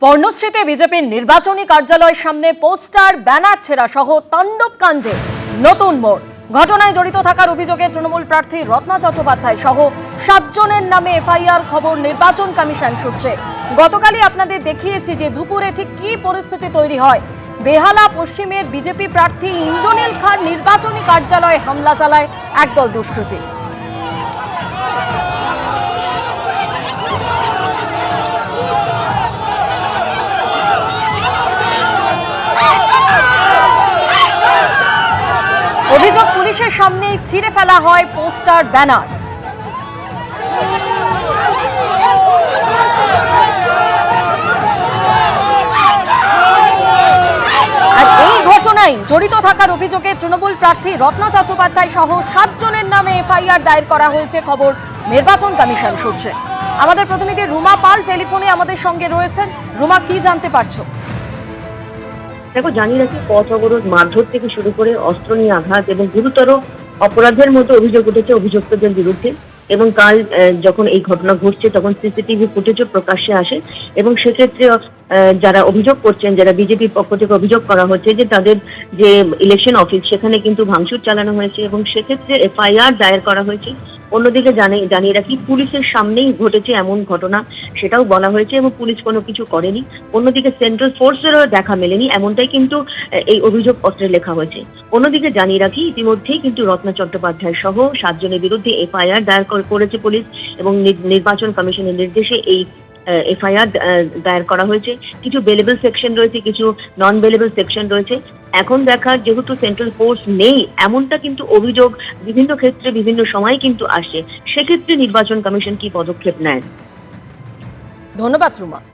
পর্ণশ্রীতে বিজেপির নির্বাচনী কার্যালয়ের সামনে পোস্টার ব্যানার ছেঁড়া সহ তাণ্ডব কাণ্ডে নতুন মোড়। ঘটনায় জড়িত থাকার অভিযোগে তৃণমূল প্রার্থী রত্না চট্টোপাধ্যায় সহ 7 জনের নামে এফআইআর, খবর নির্বাচন কমিশন সূত্রে। গতকালই আপনাদের দেখিয়েছি যে দুপুরে ঠিক কী পরিস্থিতি তৈরি হয়। বেহালা পশ্চিমের বিজেপি প্রার্থী ইন্দ্রনীল খাঁর নির্বাচনী কার্যালয়ে হামলা চালায় একদল দুষ্কৃতী। অভিযোগ, পুলিশের সামনেই ছিঁড়ে ফেলা হয় পোস্টার ব্যানার। আর এই ঘটনায় জড়িত থাকার অভিযোগে তৃণমূল প্রার্থী রত্না চট্টোপাধ্যায় সহ 7 জনের নামে এফআইআর দায়ের করা হয়েছে, খবর নির্বাচন কমিশন সূত্রে। আমাদের প্রতিনিধি রুমা পাল টেলিফোনে আমাদের সঙ্গে রয়েছেন। রুমা, কি জানতে পারছো? দেখো, জানিয়ে রাখি, পথ অবরোধ, মারধর থেকে শুরু করে অস্ত্র নিয়ে আঘাত এবং গুরুতর অপরাধের মতো অভিযোগ উঠেছে অভিযুক্তদের বিরুদ্ধে। এবং কাল যখন এই ঘটনা ঘটছে তখন সিসিটিভি ফুটেজও প্রকাশ্যে আসে এবং সেক্ষেত্রে যারা অভিযোগ করছেন, যারা বিজেপির পক্ষ থেকে অভিযোগ করা হচ্ছে যে তাদের যে ইলেকশন অফিস সেখানে কিন্তু ভাঙচুর চালানো হয়েছে এবং সেক্ষেত্রে এফআইআর দায়ের করা হয়েছে। অন্যদিকে জানিয়ে রাখি, পুলিশের সামনেই ঘটেছে এমন ঘটনা, সেটাও বলা হয়েছে এবং পুলিশ কোনো কিছু করেনি। অন্যদিকে সেন্ট্রাল ফোর্সেরও দেখা মেলেনি, এমনটাই কিন্তু এই অভিযোগপত্রে লেখা হয়েছে। অন্যদিকে জানিয়ে রাখি, ইতিমধ্যেই কিন্তু রত্না চট্টোপাধ্যায় সহ 7 জনের বিরুদ্ধে এফআইআর দায়ের করেছে পুলিশ এবং নির্বাচন কমিশনের নির্দেশে এই এফআইআর দায়ের করা হয়েছে। কিছু বেলেবল সেকশন রয়েছে, কিছু নন বেলেবল সেকশন রয়েছে। এখন দেখার, যেহেতু সেন্ট্রাল ফোর্স নেই, এমনটা কিন্তু অভিযোগ বিভিন্ন ক্ষেত্রে বিভিন্ন সময় কিন্তু আসে, সেক্ষেত্রে নির্বাচন কমিশন কি পদক্ষেপ নেয়। ধন্যবাদ রুমা।